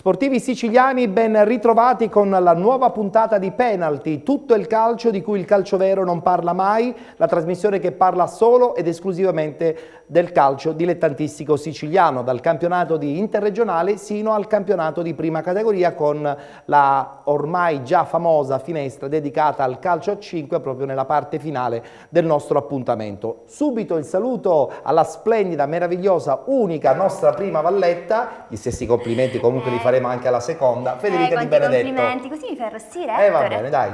Sportivi siciliani, ben ritrovati con la nuova puntata di Penalty, tutto il calcio di cui il calcio vero non parla mai, la trasmissione che parla solo ed esclusivamente del calcio dilettantistico siciliano, dal campionato di interregionale sino al campionato di prima categoria, con la ormai già famosa finestra dedicata al calcio a 5 proprio nella parte finale del nostro appuntamento. Subito il saluto alla splendida, meravigliosa, unica nostra prima valletta, gli stessi complimenti comunque li faremo anche alla seconda, Federica Di Benedetto. Complimenti, così mi fai arrossire, va bene, dai,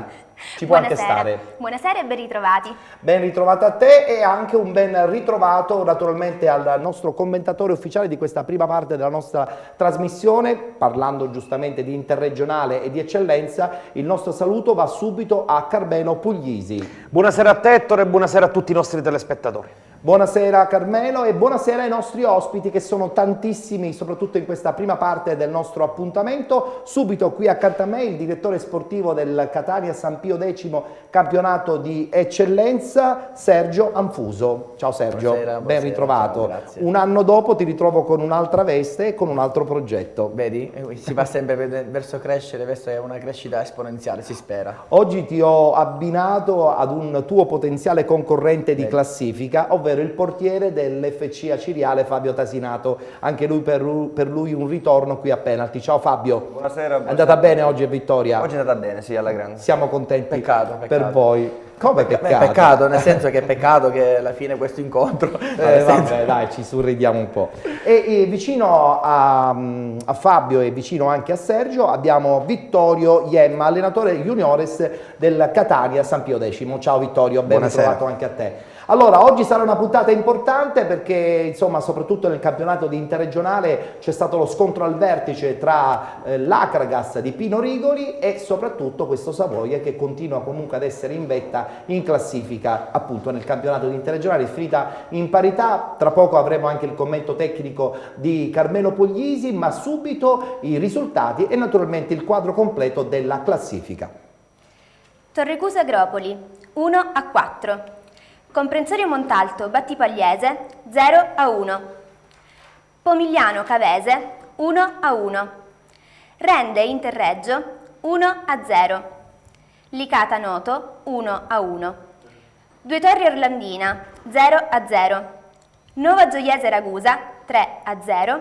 ci può anche stare. Buonasera e ben ritrovati. Ben ritrovata a te e anche un ben ritrovato naturalmente al nostro commentatore ufficiale di questa prima parte della nostra trasmissione, parlando giustamente di interregionale e di eccellenza. Il nostro saluto va subito a Carmelo Puglisi. Buonasera a te Ettore e buonasera a tutti i nostri telespettatori. Buonasera Carmelo e buonasera ai nostri ospiti che sono tantissimi, soprattutto in questa prima parte del nostro appuntamento. Subito qui accanto a me il direttore sportivo del Catania San Pio X campionato di eccellenza, Sergio Anfuso. Ciao Sergio, buonasera, ben ritrovato. Ciao, grazie. Un anno dopo ti ritrovo con un'altra veste e con un altro progetto. Vedi? Si va sempre verso crescere, verso una crescita esponenziale, si spera. Oggi ti ho abbinato ad un tuo potenziale concorrente di classifica, ovvero il portiere dell'FC Aciriale Fabio Tasinato, anche lui per lui un ritorno qui a Penalty. Ciao Fabio. Buonasera. È andata bene oggi a Vittoria? Oggi è andata bene, sì, alla grande. Siamo contenti Peccato. per voi. Come peccato? Peccato, nel senso che è peccato che alla fine questo incontro... Vabbè, dai, ci sorridiamo un po'. E vicino a Fabio e vicino anche a Sergio abbiamo Vittorio Iemma, allenatore juniores del Catania San Pio X. Ciao Vittorio, ben ritrovato anche a te. Allora, oggi sarà una puntata importante perché, insomma, soprattutto nel campionato di interregionale c'è stato lo scontro al vertice tra l'Acragas di Pino Rigoli e soprattutto questo Savoia che continua comunque ad essere in vetta in classifica, appunto nel campionato di interregionale, è finita in parità. Tra poco avremo anche il commento tecnico di Carmelo Puglisi, ma subito i risultati e naturalmente il quadro completo della classifica. Torrecusa Agropoli 1-4. Comprensorio Montalto Battipagliese 0-1. Pomigliano Cavese 1-1. Rende Interreggio 1-0. Licata Noto 1-1. Due Torri Orlandina 0-0. Nuova Gioiese Ragusa 3-0.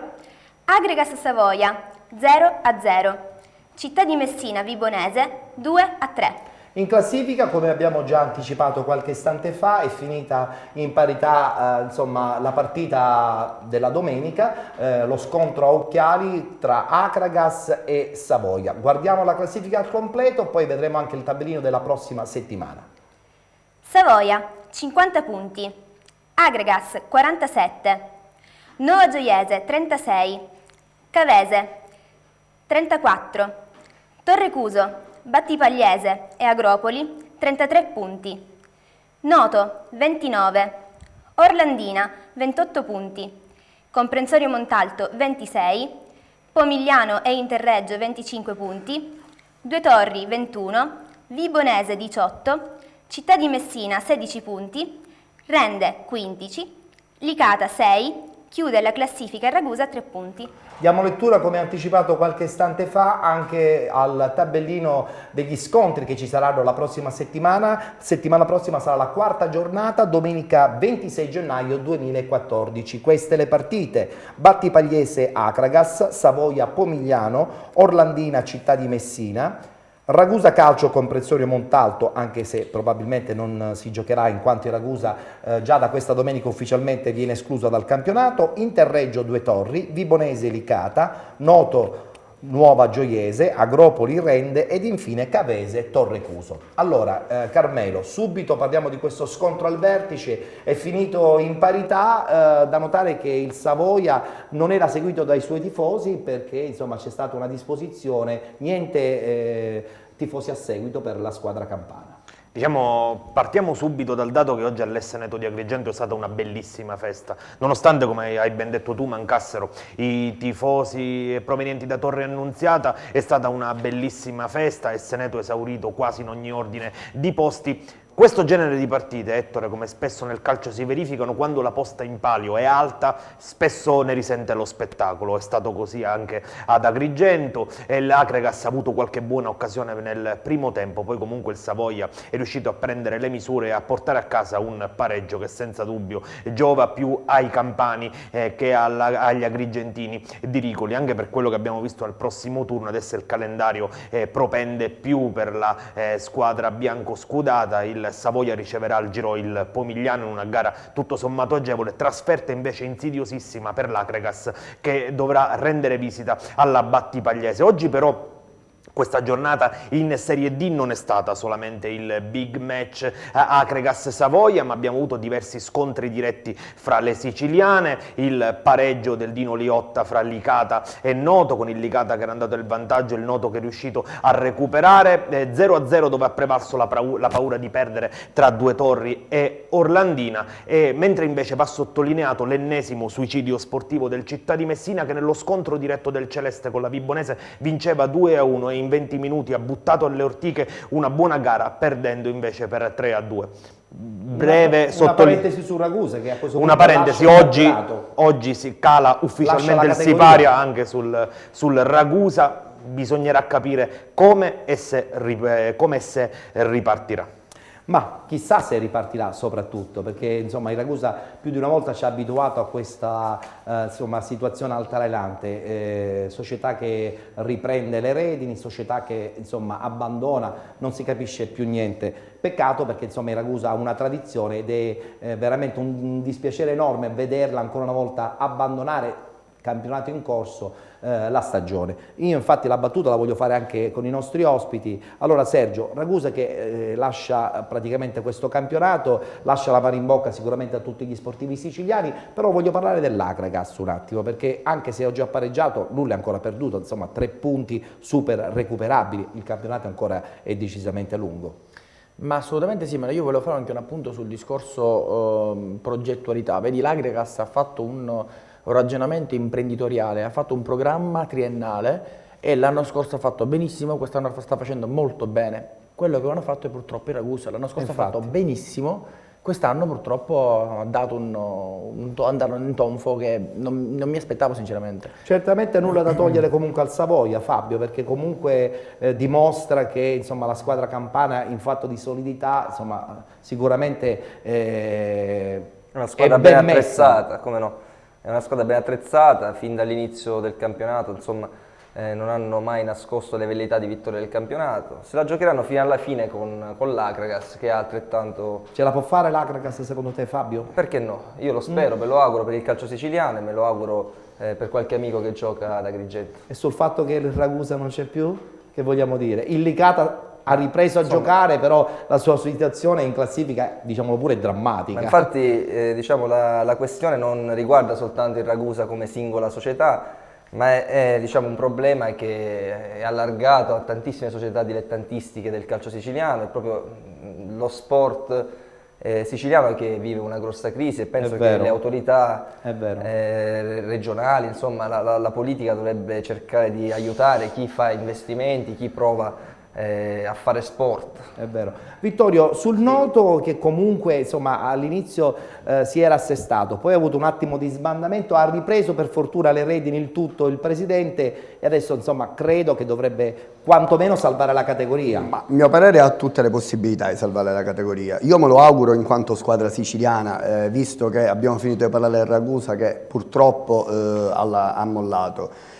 Agregas Savoia 0-0. Città di Messina Vibonese 2-3. In classifica, come abbiamo già anticipato qualche istante fa, è finita in parità insomma, la partita della domenica, lo scontro a occhiali tra Acragas e Savoia. Guardiamo la classifica al completo, poi vedremo anche il tabellino della prossima settimana. Savoia 50 punti, Agregas 47, Nuova Gioiese 36, Cavese 34, Torrecuso, Battipagliese e Agropoli 33 punti, Noto 29, Orlandina 28 punti, Comprensorio Montalto 26, Pomigliano e Interreggio 25 punti, Due Torri 21, Vibonese 18, Città di Messina 16 punti, Rende 15, Licata 6, chiude la classifica Ragusa a 3 punti. Diamo lettura, come anticipato qualche istante fa, anche al tabellino degli scontri che ci saranno la prossima settimana. Settimana prossima sarà la quarta giornata, domenica 26 gennaio 2014. Queste le partite: Battipagliese Acragas, Savoia Pomigliano, Orlandina Città di Messina, Ragusa Calcio Comprensorio Montalto, anche se probabilmente non si giocherà in quanto il Ragusa già da questa domenica ufficialmente viene escluso dal campionato, Interreggio Due Torri, Vibonese Licata, Noto Nuova Gioiese, Agropoli Rende ed infine Cavese Torrecuso. Allora Carmelo, subito parliamo di questo scontro al vertice, è finito in parità, da notare che il Savoia non era seguito dai suoi tifosi perché insomma c'è stata una disposizione, niente tifosi a seguito per la squadra campana. Diciamo, partiamo subito dal dato che oggi all'Esseneto di Agrigento è stata una bellissima festa, nonostante, come hai ben detto tu, mancassero i tifosi provenienti da Torre Annunziata. È stata una bellissima festa, Esseneto esaurito quasi in ogni ordine di posti. Questo genere di partite, Ettore, come spesso nel calcio si verificano, quando la posta in palio è alta, spesso ne risente lo spettacolo. È stato così anche ad Agrigento e l'Acregas ha avuto qualche buona occasione nel primo tempo, poi comunque il Savoia è riuscito a prendere le misure e a portare a casa un pareggio che senza dubbio giova più ai campani che agli agrigentini di Ricoli, anche per quello che abbiamo visto al prossimo turno. Adesso il calendario propende più per la squadra bianco-scudata. Il Savoia riceverà al giro il Pomigliano in una gara tutto sommato agevole, trasferta invece insidiosissima per l'Acregas che dovrà rendere visita alla Battipagliese. Oggi però questa giornata in Serie D non è stata solamente il big match Acregas-Savoia, ma abbiamo avuto diversi scontri diretti fra le siciliane, il pareggio del Dino Liotta fra Licata e Noto, con il Licata che era andato il vantaggio e il Noto che è riuscito a recuperare, 0-0 dove ha prevalso la paura di perdere tra Due Torri e Orlandina, mentre invece va sottolineato l'ennesimo suicidio sportivo del Città di Messina, che nello scontro diretto del Celeste con la Vibonese vinceva 2-1 e in 20 minuti ha buttato alle ortiche una buona gara, perdendo invece per 3-2. Breve una parentesi su Ragusa, che a questo punto oggi si cala ufficialmente il sipario anche sul Ragusa. Bisognerà capire come e se ripartirà. Ma chissà se ripartirà, soprattutto perché insomma il Ragusa più di una volta ci ha abituato a questa situazione altalenante, società che riprende le redini, società che insomma abbandona, non si capisce più niente. Peccato, perché insomma il Ragusa ha una tradizione ed è veramente un dispiacere enorme vederla ancora una volta abbandonare, campionato in corso, la stagione. Io infatti la battuta la voglio fare anche con i nostri ospiti. Allora Sergio, Ragusa che lascia praticamente questo campionato, lascia la mano in bocca sicuramente a tutti gli sportivi siciliani, però voglio parlare dell'Acregas un attimo, perché anche se oggi ha pareggiato, nulla è ancora perduto, insomma 3 punti super recuperabili, il campionato ancora è decisamente lungo. Ma assolutamente sì, ma io volevo fare anche un appunto sul discorso progettualità. Vedi, l'Acregas ha fatto un ragionamento imprenditoriale, ha fatto un programma triennale e l'anno scorso ha fatto benissimo, quest'anno sta facendo molto bene. Quello che hanno fatto è purtroppo il Ragusa, l'anno scorso ha fatto benissimo, quest'anno purtroppo ha dato un tonfo che non mi aspettavo sinceramente. Certamente nulla da togliere comunque al Savoia, Fabio, perché comunque dimostra che insomma, la squadra campana in fatto di solidità insomma, sicuramente è una squadra ben attrezzata, come no? È una squadra ben attrezzata, fin dall'inizio del campionato, insomma, non hanno mai nascosto le velleità di vittoria del campionato. Se la giocheranno fino alla fine con l'Acregas, che ha altrettanto... Ce la può fare l'Acregas secondo te, Fabio? Perché no? Io lo spero, me lo auguro per il calcio siciliano e me lo auguro per qualche amico che gioca ad Agrigento. E sul fatto che il Ragusa non c'è più, che vogliamo dire? Il Licata ha ripreso a giocare, però la sua situazione in classifica, diciamolo pure, è drammatica. Ma infatti, diciamo, la questione non riguarda soltanto il Ragusa come singola società, ma è diciamo, un problema che è allargato a tantissime società dilettantistiche del calcio siciliano. È proprio lo sport siciliano che vive una grossa crisi e penso che le autorità regionali, insomma, la politica dovrebbe cercare di aiutare chi fa investimenti, chi prova a fare sport. È vero. Vittorio, sul Noto che comunque insomma all'inizio si era assestato, poi ha avuto un attimo di sbandamento, ha ripreso per fortuna le redini il tutto il presidente e adesso insomma credo che dovrebbe quantomeno salvare la categoria. Ma, a mio parere ha tutte le possibilità di salvare la categoria. Io me lo auguro in quanto squadra siciliana, visto che abbiamo finito di parlare del Ragusa che purtroppo ha mollato.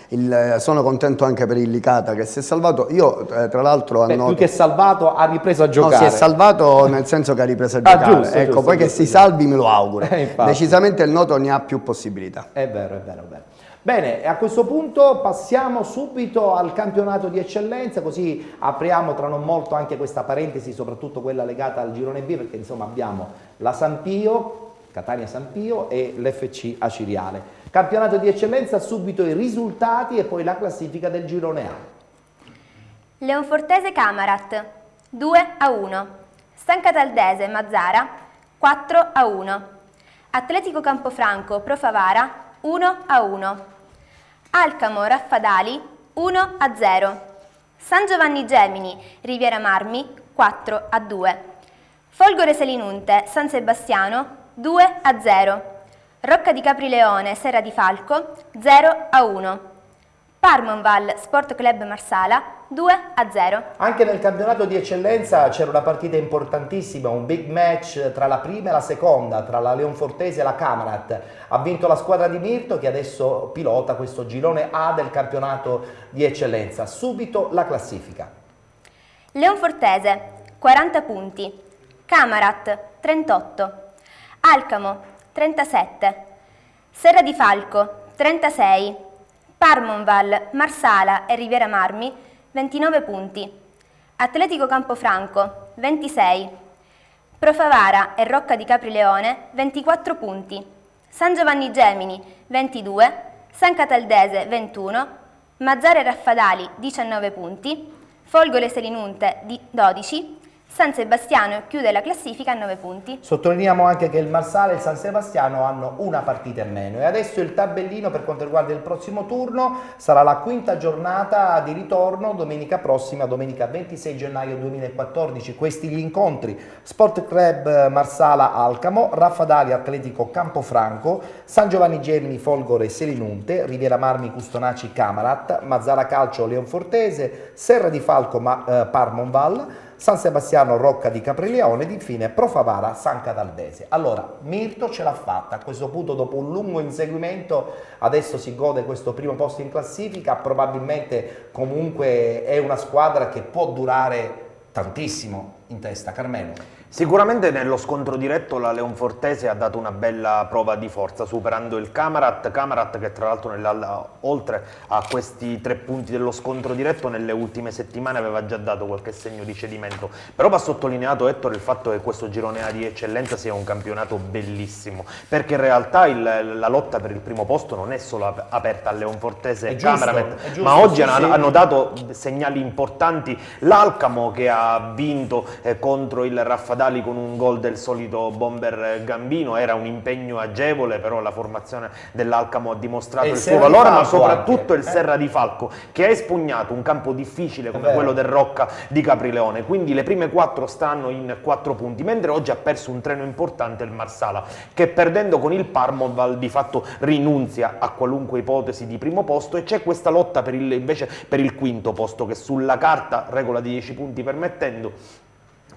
Sono contento anche per il Licata che si è salvato. Io tra l'altro più che salvato ha ripreso a giocare. No, si è salvato nel senso che ha ripreso a giocare. Giusto, ecco, giusto, poi giusto, che si salvi me lo auguro. Decisamente il Noto ne ha più possibilità. È vero, è vero, è vero. Bene, a questo punto passiamo subito al campionato di eccellenza, così apriamo tra non molto anche questa parentesi, soprattutto quella legata al girone B, perché insomma abbiamo la San Pio, Catania San Pio e l'FC Aciriale. Campionato di eccellenza, subito i risultati e poi la classifica del girone A. Leonfortese Camarat 2-1, San Cataldese Mazzara 4-1, Atletico Campofranco Pro Favara 1-1, Alcamo Raffadali 1-0, San Giovanni Gemini Riviera Marmi 4-2, Folgore Selinunte, San Sebastiano 2-0. Rocca di Caprileone, Serra di Falco 0-1. Parmonval Sport Club Marsala 2-0. Anche nel campionato di eccellenza c'era una partita importantissima, un big match tra la prima e la seconda, tra la Leonfortese e la Camarat. Ha vinto la squadra di Mirto che adesso pilota questo girone A del campionato di eccellenza. Subito la classifica. Leonfortese 40 punti. Camarat 38. Alcamo 37. Serra di Falco 36. Parmonval, Marsala e Riviera Marmi 29 punti. Atletico Campofranco 26. Profavara e Rocca di Caprileone 24 punti. San Giovanni Gemini 22. San Cataldese 21. Mazzara e Raffadali 19 punti. Folgore Selinunte 12. San Sebastiano chiude la classifica a 9 punti. Sottolineiamo anche che il Marsala e il San Sebastiano hanno una partita in meno. E adesso il tabellino per quanto riguarda il prossimo turno sarà la quinta giornata di ritorno domenica prossima, domenica 26 gennaio 2014. Questi gli incontri: Sport Club Marsala Alcamo, Raffadali Atletico Campofranco, San Giovanni Gemini Folgore Selinunte, Riviera Marmi Custonaci Camarat, Mazzara Calcio Leonfortese, Serra di Falco Parmonval, San Sebastiano Rocca di Caprileone ed infine Profavara San Cataldese. Allora, Mirto ce l'ha fatta, a questo punto dopo un lungo inseguimento adesso si gode questo primo posto in classifica, probabilmente comunque è una squadra che può durare tantissimo in testa. Carmelo. Sicuramente nello scontro diretto la Leonfortese ha dato una bella prova di forza superando il Camarat che tra l'altro oltre a questi 3 punti dello scontro diretto nelle ultime settimane aveva già dato qualche segno di cedimento, però va sottolineato, Ettore, il fatto che questo girone A di eccellenza sia un campionato bellissimo, perché in realtà la lotta per il primo posto non è solo aperta a Leonfortese e Camarat, ma oggi hanno dato segnali importanti. L'Alcamo che ha vinto contro il Raffadali con un gol del solito bomber Gambino, era un impegno agevole, però la formazione dell'Alcamo ha dimostrato il suo valore, ma soprattutto il Serra di Falco che ha espugnato un campo difficile come quello del Rocca di Caprileone, quindi le prime 4 stanno in 4 punti, mentre oggi ha perso un treno importante il Marsala che perdendo con il Parmonval di fatto rinunzia a qualunque ipotesi di primo posto, e c'è questa lotta invece per il quinto posto che sulla carta, regola di 10 punti permettendo,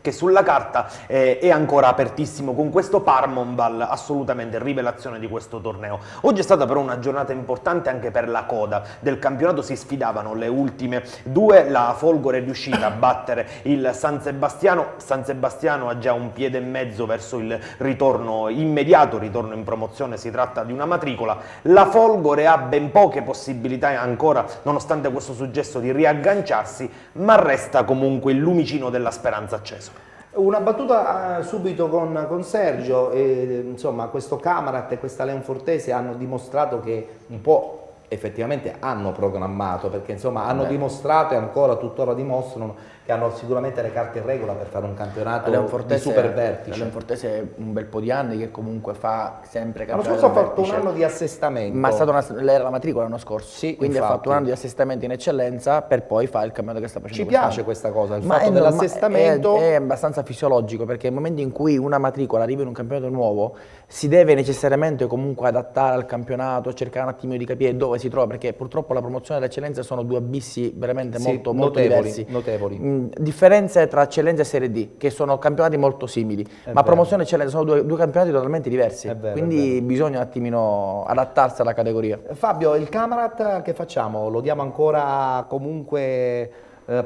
che sulla carta è ancora apertissimo con questo Parmonval, assolutamente rivelazione di questo torneo. Oggi è stata però una giornata importante anche per la coda del campionato, si sfidavano le ultime 2, la Folgore è riuscita a battere il San Sebastiano ha già un piede e mezzo verso il ritorno immediato, ritorno in promozione, si tratta di una matricola, la Folgore ha ben poche possibilità ancora, nonostante questo successo, di riagganciarsi, ma resta comunque il lumicino della speranza acceso. Una battuta subito con Sergio, insomma questo Camarat e questa Leonfortese hanno dimostrato che un po' effettivamente hanno programmato, perché insomma hanno dimostrato e ancora tuttora dimostrano che hanno sicuramente le carte in regola per fare un campionato di super vertice. La Leonfortese è un bel po' di anni che comunque fa sempre L'anno campionato. scorso ha fatto un anno di assestamento. Ma è stata era la matricola l'anno scorso, sì, quindi infatti. ha fatto un anno di assestamento in eccellenza per poi fare il campionato che sta facendo. Ci piace questa cosa, il Ma fatto dell'assestamento. È abbastanza fisiologico, perché nel momento in cui una matricola arriva in un campionato nuovo si deve necessariamente comunque adattare al campionato, cercare un attimino di capire dove si trova, perché purtroppo la promozione dell'eccellenza sono 2 abissi veramente molto diversi. Notevoli. Differenze tra eccellenza e Serie D, che sono campionati molto simili, ma promozione e eccellenza sono due campionati totalmente diversi, quindi bisogna un attimino adattarsi alla categoria. Fabio, il Camarat che facciamo? Lo diamo ancora comunque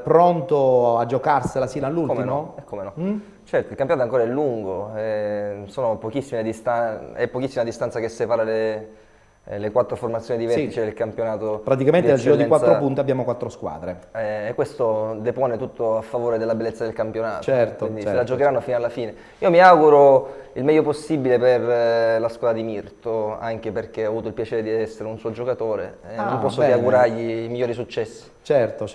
pronto a giocarsela sino all'ultimo? Come no? Certo, il campionato ancora è lungo, sono pochissime è pochissima distanza che separa le 4 formazioni di vertice del campionato. Praticamente al giro di 4 punti abbiamo 4 squadre. E questo depone tutto a favore della bellezza del campionato. Certo, quindi se la giocheranno fino alla fine. Io mi auguro il meglio possibile per la squadra di Mirto, anche perché ho avuto il piacere di essere un suo giocatore. Non posso che augurargli i migliori successi. Certo.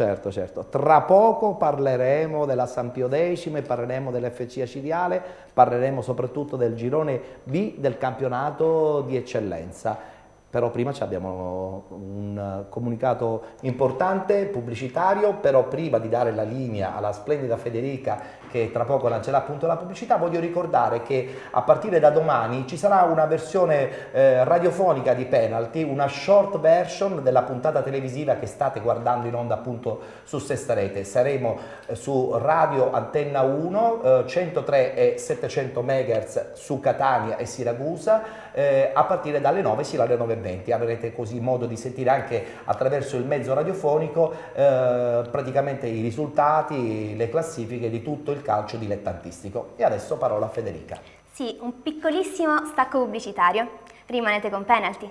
Tra poco parleremo della San Pio X e parleremo dell'FC Acireale, parleremo soprattutto del girone B del campionato di eccellenza. Però prima abbiamo un comunicato importante, pubblicitario, però prima di dare la linea alla splendida Federica che tra poco lancerà appunto la pubblicità, voglio ricordare che a partire da domani ci sarà una versione radiofonica di Penalty, una short version della puntata televisiva che state guardando in onda appunto su Sesta Rete. Saremo su Radio Antenna 1, 103 e 700 MHz su Catania e Siracusa, a partire dalle 9 sino alle 9:20. Avrete così modo di sentire anche attraverso il mezzo radiofonico praticamente i risultati, le classifiche di tutto il calcio dilettantistico. E adesso parola a Federica. Sì, un piccolissimo stacco pubblicitario. Rimanete con Penalty.